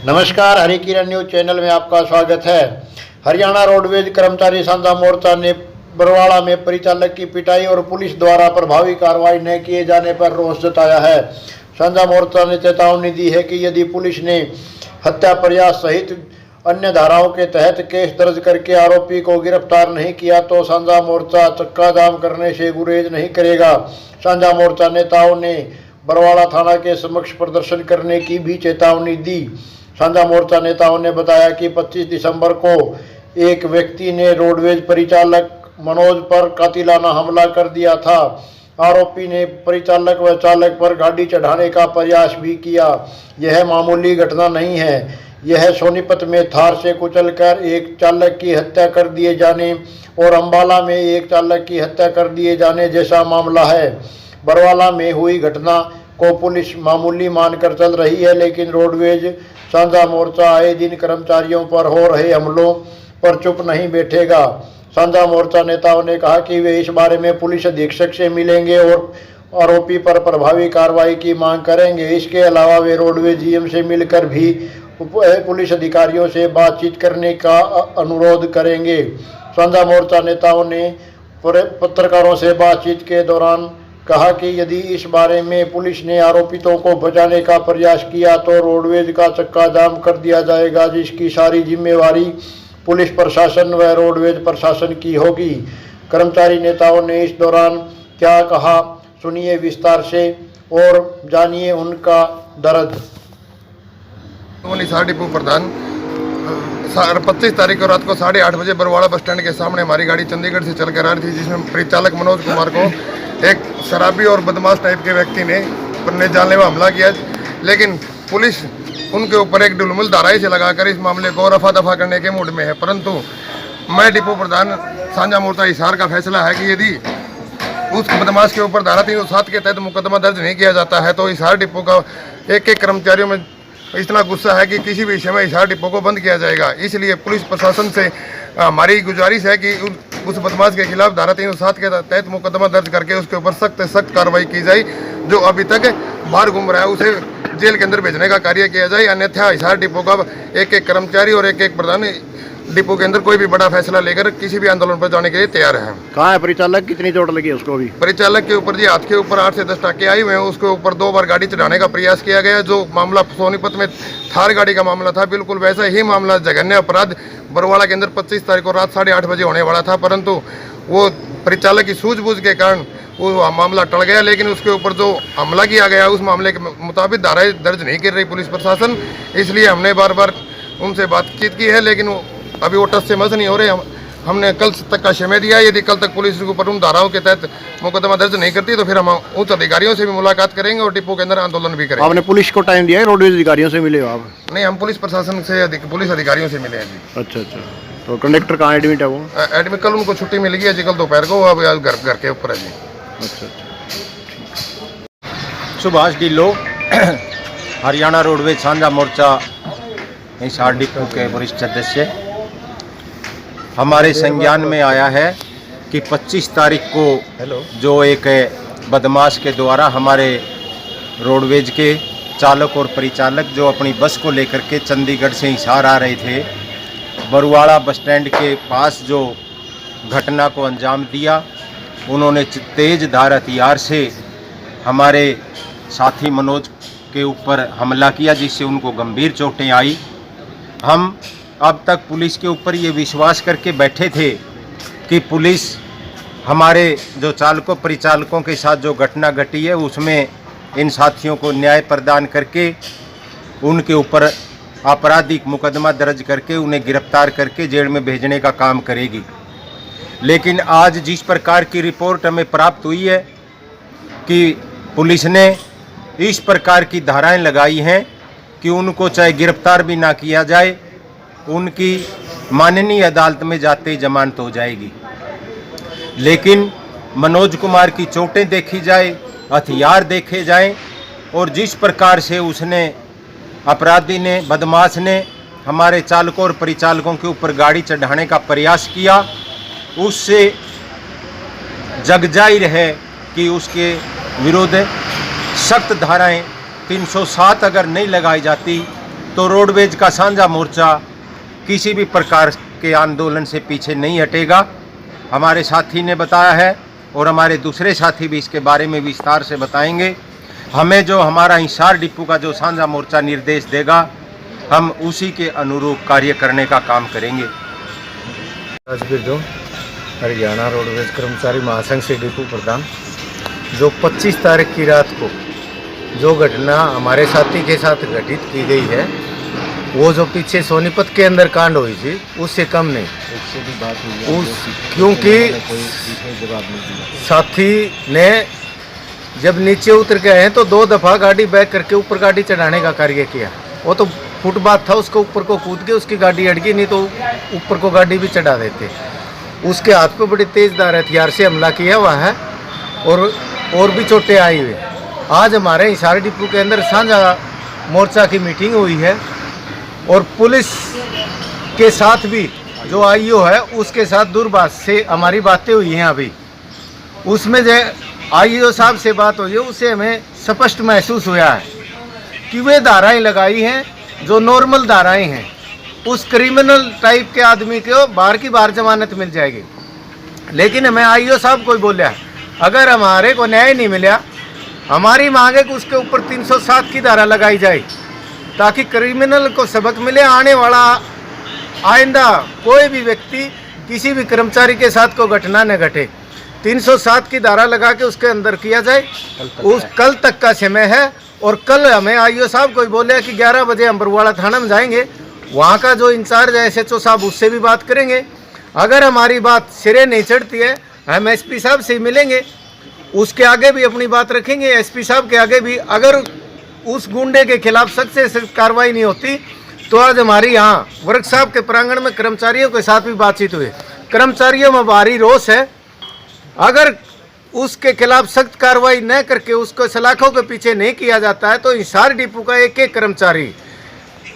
नमस्कार, हरी किरण news channel में आपका स्वागत है। हरियाणा रोडवेज कर्मचारी साझा मोर्चा ने बरवाड़ा में परिचालक की पिटाई और पुलिस द्वारा प्रभावी कार्रवाई न किए जाने पर रोष जताया है। साझा मोर्चा ने चेतावनी दी है कि यदि पुलिस ने हत्या प्रयास सहित अन्य धाराओं के तहत केस दर्ज करके आरोपी को गिरफ्तार नहीं किया तो साझा मोर्चा चक्का जाम करने से गुरेज नहीं करेगा। साझा मोर्चा नेताओं ने बरवाड़ा थाना के समक्ष प्रदर्शन करने की भी चेतावनी दी। साझा मोर्चा नेताओं ने बताया कि 25 दिसंबर को एक व्यक्ति ने रोडवेज परिचालक मनोज पर कातिलाना हमला कर दिया था। आरोपी ने परिचालक व चालक पर गाड़ी चढ़ाने का प्रयास भी किया। यह मामूली घटना नहीं है। यह सोनीपत में थार से कुचलकर एक चालक की हत्या कर दिए जाने और अंबाला में एक चालक की हत्या कर दिए जाने जैसा मामला है। बरवाला में हुई घटना को पुलिस मामूली मानकर चल रही है, लेकिन रोडवेज साझा मोर्चा आए दिन कर्मचारियों पर हो रहे हमलों पर चुप नहीं बैठेगा। साझा मोर्चा नेताओं ने कहा कि वे इस बारे में पुलिस अधीक्षक से मिलेंगे और आरोपी पर प्रभावी कार्रवाई की मांग करेंगे। इसके अलावा वे रोडवेज जीएम से मिलकर भी पुलिस अधिकारियों से बातचीत करने का अनुरोध करेंगे। साझा मोर्चा नेताओं ने पत्रकारों से बातचीत के दौरान कहा कि यदि इस बारे में पुलिस ने आरोपितों को बचाने का प्रयास किया तो रोडवेज का चक्का जाम कर दिया जाएगा, जिसकी सारी जिम्मेवारी पुलिस प्रशासन व रोडवेज प्रशासन की होगी। कर्मचारी नेताओं ने इस दौरान क्या कहा, सुनिए विस्तार से और जानिए उनका दर्द। हिसार डिपो प्रधान 25 तारीख को रात को 8:30 बजे बरवाड़ा बस स्टैंड के सामने हमारी गाड़ी चंडीगढ़ से चलकर आ रही थी, जिसमें परिचालक मनोज कुमार को एक शराबी और बदमाश टाइप के व्यक्ति ने जानलेवा हमला किया। लेकिन पुलिस उनके ऊपर एक ढुलमुल धाराई से लगाकर इस मामले को रफा दफा करने के मूड में है। परंतु मैं डिपो प्रधान साझा मोर्चा हिसार का फैसला है कि यदि उस बदमाश के ऊपर धारा 307 के तहत मुकदमा दर्ज नहीं किया जाता है तो हिसार डिपो का एक कर्मचारियों में इतना गुस्सा है कि किसी भी विषय में हिसार डिपो को बंद किया जाएगा। इसलिए पुलिस प्रशासन से हमारी गुजारिश है कि उस बदमाश के खिलाफ धारा 307 के तहत मुकदमा दर्ज करके उसके ऊपर सख्त कार्रवाई की जाए। जो अभी तक बाहर घूम रहा है उसे जेल के अंदर भेजने का कार्य किया जाए, अन्यथा हिसार डिपो का एक कर्मचारी और एक प्रधान डिपो के अंदर कोई भी बड़ा फैसला लेकर किसी भी आंदोलन पर जाने के लिए तैयार है। कहाँ है परिचालक, कितनी चोट लगी उसको? भी परिचालक के ऊपर जी हाथ के ऊपर 8 से 10 टाके आई हुए हैं। उसके ऊपर 2 बार गाड़ी चढ़ाने का प्रयास किया गया। जो मामला सोनीपत में थार गाड़ी का मामला था, बिल्कुल वैसा ही मामला जघन्य अपराध बरवाड़ा के अंदर 25 तारीख को रात 8:30 बजे होने वाला था, परंतु वो परिचालक की सूझबूझ के कारण वो मामला टल गया। लेकिन उसके ऊपर जो हमला किया गया उस मामले के मुताबिक धाराएं दर्ज नहीं कर रही पुलिस प्रशासन। इसलिए हमने बार बार उनसे बातचीत की है, लेकिन अभी वो टस से मस नहीं हो रहे। हमने कल तक का समय दिया। यदि कल तक पुलिस के ऊपर उन धाराओं के तहत मुकदमा दर्ज नहीं करती तो फिर हम उच्च अधिकारियों से भी मुलाकात करेंगे और डिपो के अंदर आंदोलन भी करेंगे। आपने पुलिस को टाइम दिया है, रोडवेज अधिकारियों से मिले हो आप? नहीं, हम पुलिस प्रशासन से पुलिस अधिकारियों से मिले हैं जी। अच्छा, तो कंडक्टर कहाँ एडमिट है? वो एडमिट कल उनको छुट्टी मिल गई है जी, कल दोपहर को। अब घर के ऊपर है जी। अच्छा। सुभाष ढिल्लो, हरियाणा रोडवेज साझा मोर्चा हिसार डिपो के वरिष्ठ सदस्य। हमारे संज्ञान में आया है कि 25 तारीख को जो एक बदमाश के द्वारा हमारे रोडवेज के चालक और परिचालक जो अपनी बस को लेकर के चंडीगढ़ से हिसार आ रहे थे, बरवाड़ा बस स्टैंड के पास जो घटना को अंजाम दिया, उन्होंने तेज धार हथियार से हमारे साथी मनोज के ऊपर हमला किया, जिससे उनको गंभीर चोटें आई। हम अब तक पुलिस के ऊपर ये विश्वास करके बैठे थे कि पुलिस हमारे जो चालकों परिचालकों के साथ जो घटना घटी है उसमें इन साथियों को न्याय प्रदान करके उनके ऊपर आपराधिक मुकदमा दर्ज करके उन्हें गिरफ्तार करके जेल में भेजने का काम करेगी। लेकिन आज जिस प्रकार की रिपोर्ट हमें प्राप्त हुई है कि पुलिस ने इस प्रकार की धाराएं लगाई हैं कि उनको चाहे गिरफ्तार भी ना किया जाए, उनकी माननीय अदालत में जाते ही जमानत हो जाएगी। लेकिन मनोज कुमार की चोटें देखी जाए, हथियार देखे जाएं और जिस प्रकार से उसने अपराधी ने, बदमाश ने हमारे चालकों और परिचालकों के ऊपर गाड़ी चढ़ाने का प्रयास किया, उससे जग जाहिर है कि उसके विरुद्ध सख्त धाराएं 307 अगर नहीं लगाई जाती तो रोडवेज का साझा मोर्चा किसी भी प्रकार के आंदोलन से पीछे नहीं हटेगा। हमारे साथी ने बताया है और हमारे दूसरे साथी भी इसके बारे में विस्तार से बताएंगे। हमें जो हमारा हिसार डिपो का जो साझा मोर्चा निर्देश देगा, हम उसी के अनुरूप कार्य करने का काम करेंगे। राजवीर जो हरियाणा रोडवेज कर्मचारी महासंघ से डिपो प्रधान, जो 25 तारीख की रात को जो घटना हमारे साथी के साथ घटित की गई है, वो जो पीछे सोनीपत के अंदर कांड हुई थी, उससे कम नहीं। क्योंकि साथी ने जब नीचे उतर के आए तो 2 दफ़ा गाड़ी बैक करके ऊपर गाड़ी चढ़ाने का कार्य किया। वो तो फुटपाथ था, उसको ऊपर को कूद के उसकी गाड़ी अटकी, नहीं तो ऊपर को गाड़ी भी चढ़ा देते। उसके हाथ पे बड़ी तेजदार हथियार से हमला किया हुआ है और भी चोटें आई हुई। आज हमारे हिसार डिपो के अंदर साझा मोर्चा की मीटिंग हुई है और पुलिस के साथ भी जो आईओ है उसके साथ दूरभाष से हमारी बातें हुई हैं। अभी उसमें जो आईओ साहब से बात हुई है, उससे हमें स्पष्ट महसूस हुआ है कि वे धाराएं लगाई हैं जो नॉर्मल धाराएं हैं। उस क्रिमिनल टाइप के आदमी को बाहर की बाहर जमानत मिल जाएगी। लेकिन हमें आईओ साहब को बोला, अगर हमारे को न्याय नहीं मिला, हमारी मांग है कि उसके ऊपर 307 की धारा लगाई जाए ताकि क्रिमिनल को सबक मिले। आने वाला आइंदा कोई भी व्यक्ति किसी भी कर्मचारी के साथ कोई घटना न घटे। 307 की धारा लगा के उसके अंदर किया जाए। कल तक का समय है और कल हमें आईओ साहब को बोले कि 11 बजे हम बरवाड़ा थाना में जाएंगे। वहाँ का जो इंचार्ज है SHO साहब, उससे भी बात करेंगे। अगर हमारी बात सिरे नहीं चढ़ती है, हम SP साहब से मिलेंगे, उसके आगे भी अपनी बात रखेंगे। SP साहब के आगे भी अगर उस गुंडे के खिलाफ सख्त से सख्त कार्रवाई नहीं होती तो आज हमारी यहाँ वर्कशॉप के प्रांगण में कर्मचारियों के साथ भी बातचीत हुई। कर्मचारियों में भारी रोष है। अगर उसके खिलाफ सख्त कार्रवाई न करके उसको सलाखों के पीछे नहीं किया जाता है तो हिसार डिपो का एक एक कर्मचारी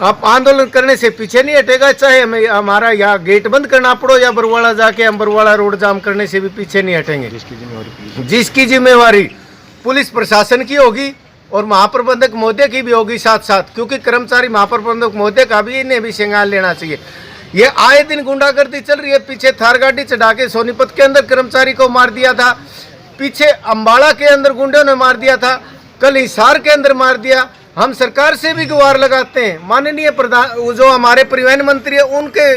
आप आंदोलन करने से पीछे नहीं हटेगा। चाहे हमें हमारा यहाँ गेट बंद करना पड़ो या बरवाड़ा जाके हम बरवाड़ा रोड जाम करने से भी पीछे नहीं हटेंगे। जिसकी जिम्मेवारी पुलिस प्रशासन की होगी और महाप्रबंधक महोदय की भी होगी साथ साथ, क्योंकि कर्मचारी महाप्रबंधक महोदय का भी इन्हें भी संज्ञान लेना चाहिए। ये आए दिन गुंडागर्दी चल रही है। पीछे थार गाड़ी चढ़ा के सोनीपत के अंदर कर्मचारी को मार दिया था, पीछे अम्बाड़ा के अंदर गुंडों ने मार दिया था, कल हिसार के अंदर मार दिया। हम सरकार से भी गुहार लगाते हैं, माननीय प्रधान जो हमारे परिवहन मंत्री है, उनके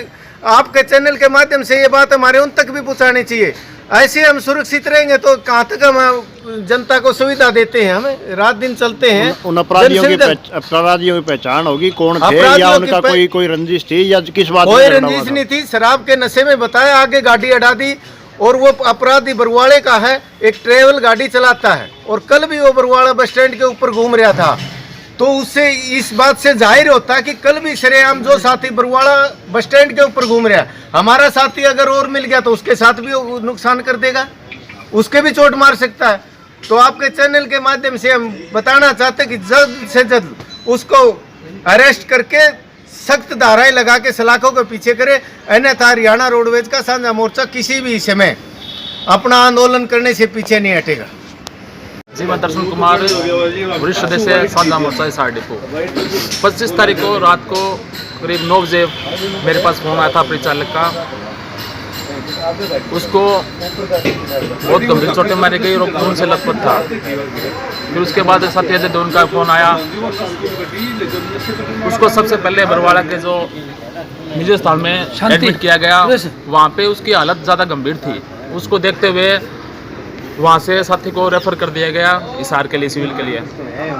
आपके चैनल के माध्यम से ये बात हमारे उन तक भी पहुँचानी चाहिए। ऐसे हम सुरक्षित रहेंगे तो कहाँ तक हम जनता को सुविधा देते हैं। हमें रात दिन चलते हैं। उन अपराधियों की पहचान होगी, कौन थे या उनका कोई रंजिश थी या किस बात? कोई रंजिश नहीं थी, शराब के नशे में बताया, आगे गाड़ी अड़ा दी। और वो अपराधी बरवाड़े का है, एक ट्रेवल गाड़ी चलाता है और कल भी वो बरवाड़ा बस स्टैंड के ऊपर घूम रहा था। तो उससे इस बात से जाहिर होता है कि कल भी सरेआम जो साथी बरवाड़ा बस स्टैंड के ऊपर घूम रहा है, हमारा साथी अगर और मिल गया तो उसके साथ भी वो नुकसान कर देगा, उसके भी चोट मार सकता है। तो आपके चैनल के माध्यम से हम बताना चाहते हैं कि जल्द से जल्द उसको अरेस्ट करके सख्त धाराएं लगा के सलाखों के पीछे करे, अन्यथा हरियाणा रोडवेज का साझा मोर्चा किसी भी समय अपना आंदोलन करने से पीछे नहीं हटेगा। जी, मैं दर्शन कुमार, वरिष्ठ सदस्य साझा मोर्चा हिसार डिपो। 25 तारीख को रात को करीब 9 बजे मेरे पास फ़ोन आया था परिचालक का। उसको बहुत गंभीर चोटें मारी गई और खून से लथपथ था। फिर उसके बाद साथी अजय देवन का फ़ोन आया। उसको सबसे पहले बरवाड़ा के जो निजी अस्पताल में एडमिट किया गया। वहाँ पे उसकी हालत ज़्यादा गंभीर थी। उसको देखते हुए वहाँ से साथी को रेफ़र कर दिया गया हिसार के लिए, सिविल के लिए।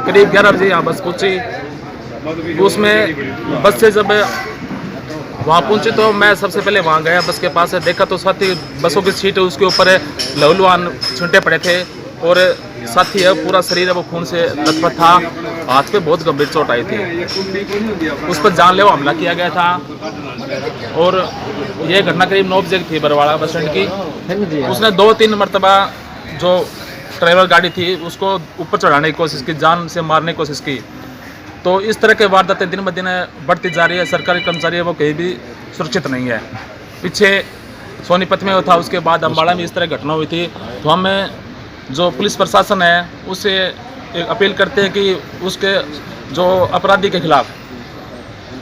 करीब 11 बजे यहाँ बस पहुँची। उसमें बस से जब वहाँ पहुँचे तो मैं सबसे पहले वहाँ गया, बस के पास देखा तो साथी बसों की सीट उसके ऊपर लहूलुहान छींटे पड़े थे और साथी है पूरा शरीर है वो खून से लथपथ था। हाथ पे बहुत गंभीर चोट आई थी। उस पर जानलेवा हमला किया गया था और ये घटना करीब 9 बजे की थी बरवाड़ा बस स्टैंड की। उसने 2-3 मरतबा जो ट्रैवल गाड़ी थी उसको ऊपर चढ़ाने की कोशिश की, जान से मारने की कोशिश की। तो इस तरह के वारदातें दिन ब दिन बढ़ती जा रही है। सरकारी कर्मचारी है वो कहीं भी सुरक्षित नहीं है। पीछे सोनीपत में था, उसके बाद अम्बाड़ा में इस तरह घटना हुई थी। तो हमें जो पुलिस प्रशासन है उससे एक अपील करते हैं कि उसके जो अपराधी के खिलाफ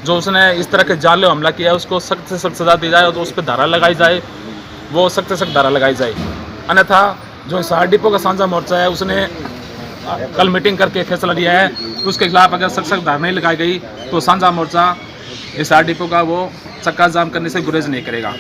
जो उसने इस तरह के जाले हमला किया है उसको सख्त से सख्त सज़ा दी जाए और उस पर धारा लगाई जाए, वो सख्त से सख्त धारा लगाई जाए। अन्यथा जो हिसार डिपो का साझा मोर्चा है उसने कल मीटिंग करके फैसला लिया है कि उसके खिलाफ अगर सख्त सख्त धारा नहीं लगाई गई तो साझा मोर्चा हिसार डिपो का वो चक्का जाम करने से गुरेज नहीं करेगा।